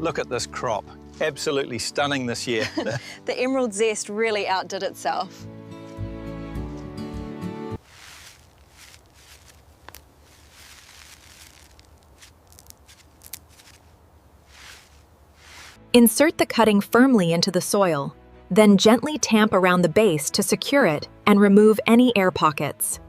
Look at this crop. Absolutely stunning this year. The emerald zest really outdid itself. Insert the cutting firmly into the soil, then gently tamp around the base to secure it and remove any air pockets.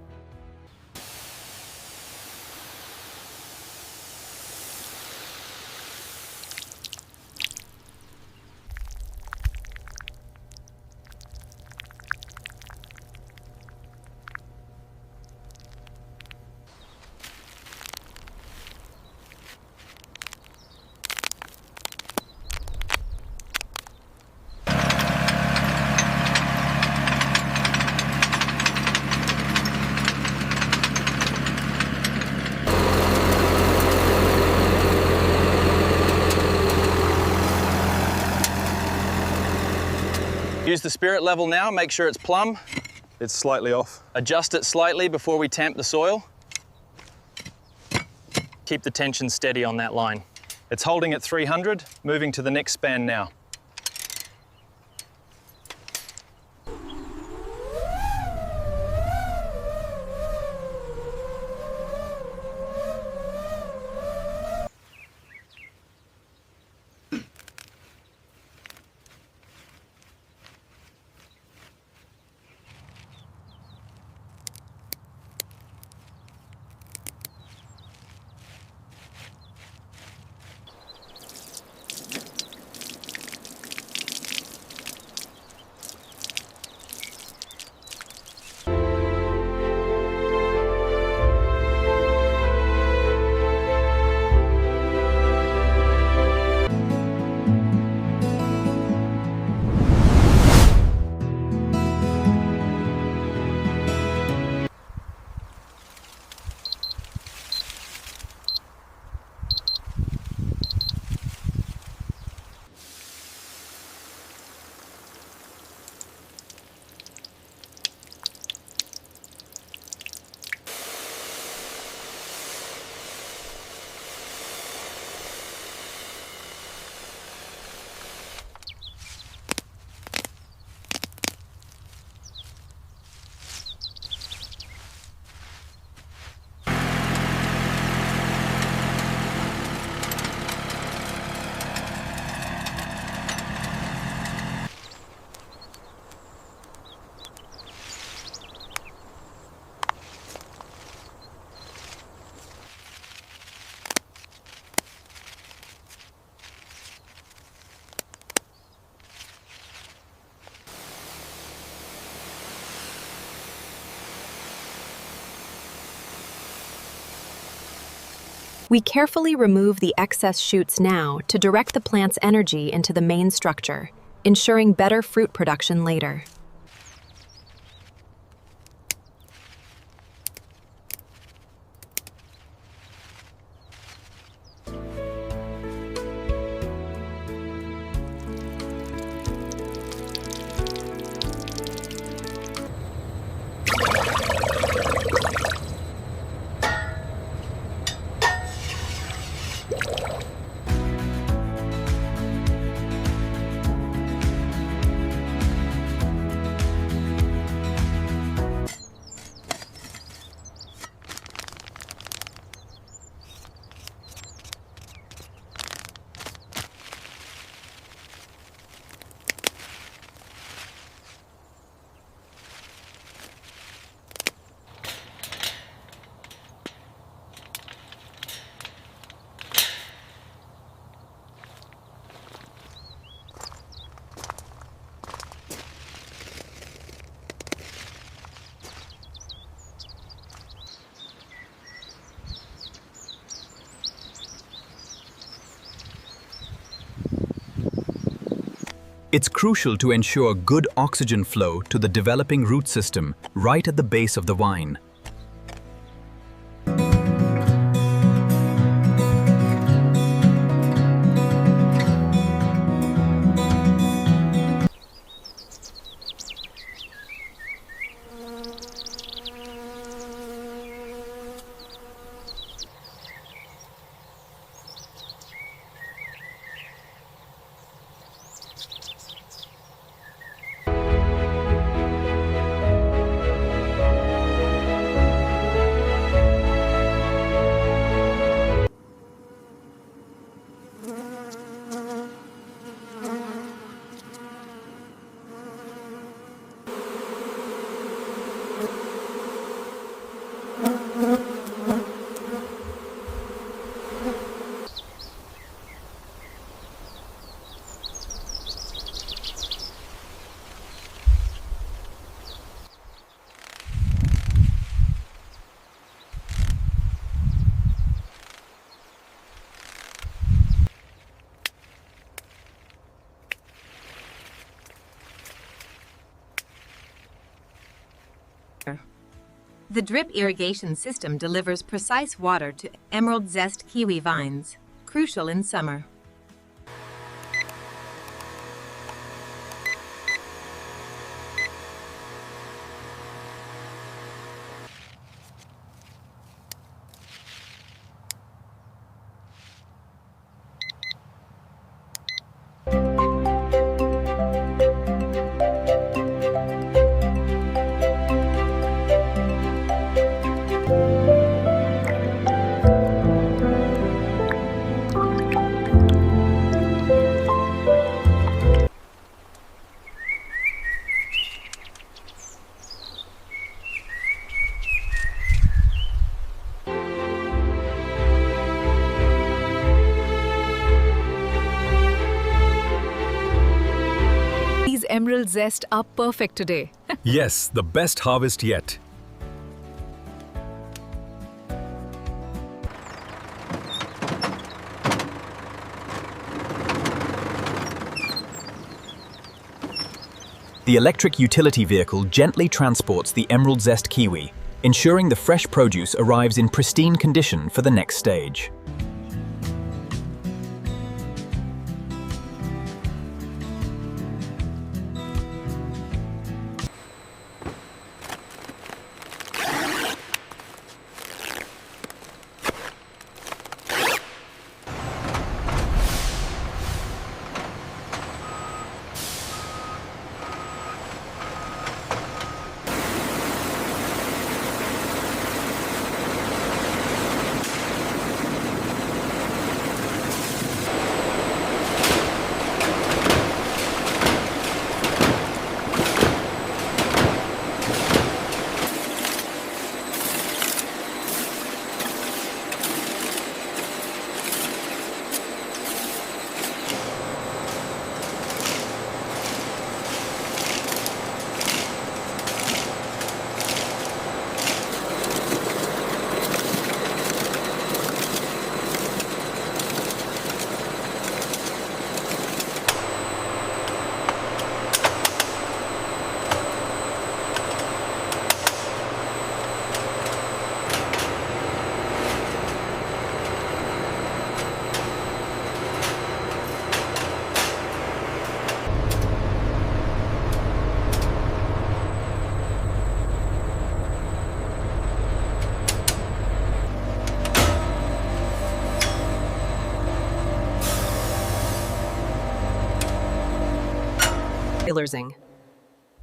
Use the spirit level now, make sure it's plumb. It's slightly off. Adjust it slightly before we tamp the soil. Keep the tension steady on that line. It's holding at 300, moving to the next span now. We carefully remove the excess shoots now to direct the plant's energy into the main structure, ensuring better fruit production later. It's crucial to ensure good oxygen flow to the developing root system right at the base of the vine. The drip irrigation system delivers precise water to emerald zest kiwi vines, crucial in summer. These emerald zest are perfect today. Yes, the best harvest yet. The electric utility vehicle gently transports the emerald zest kiwi, ensuring the fresh produce arrives in pristine condition for the next stage.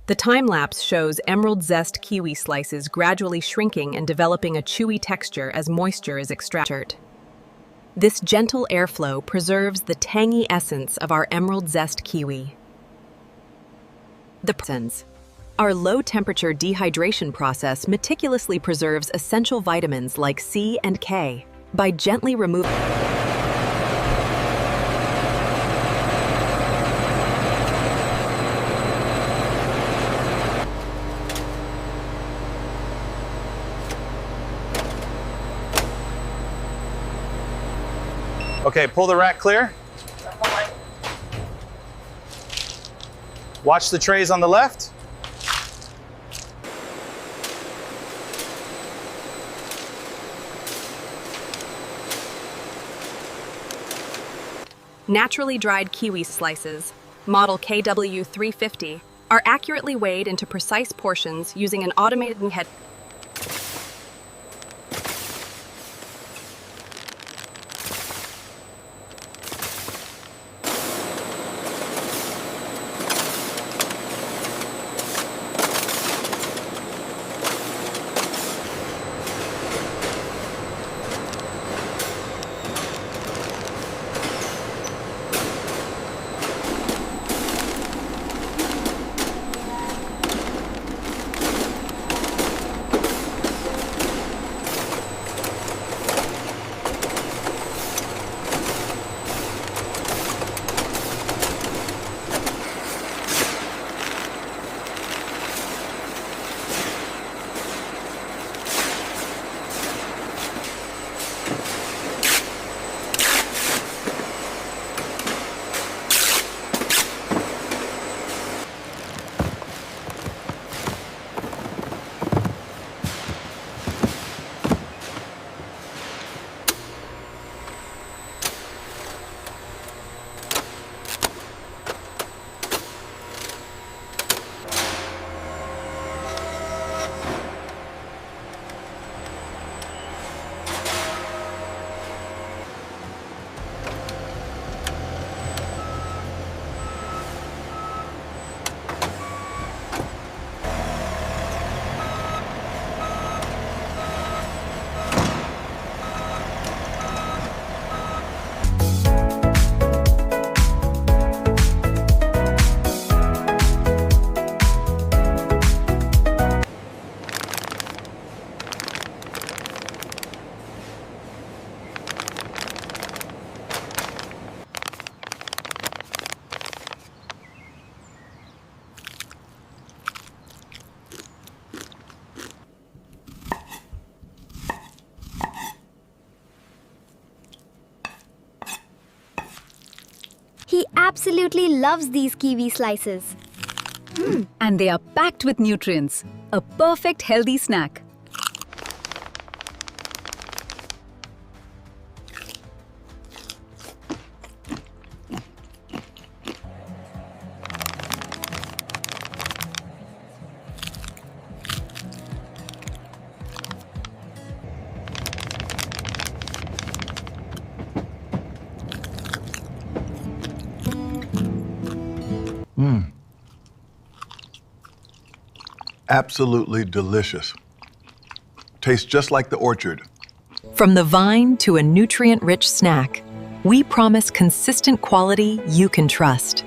The time-lapse shows emerald zest kiwi slices gradually shrinking and developing a chewy texture as moisture is extracted. This gentle airflow preserves the tangy essence of our emerald zest kiwi. Our low-temperature dehydration process meticulously preserves essential vitamins like C and K by gently removing. Okay, pull the rack clear. Watch the trays on the left. Naturally dried kiwi slices, model KW350, are accurately weighed into precise portions using an automated head. absolutely loves these kiwi slices. And they are packed with nutrients. A perfect healthy snack. Absolutely delicious. Tastes just like the orchard. From the vine to a nutrient-rich snack, we promise consistent quality you can trust.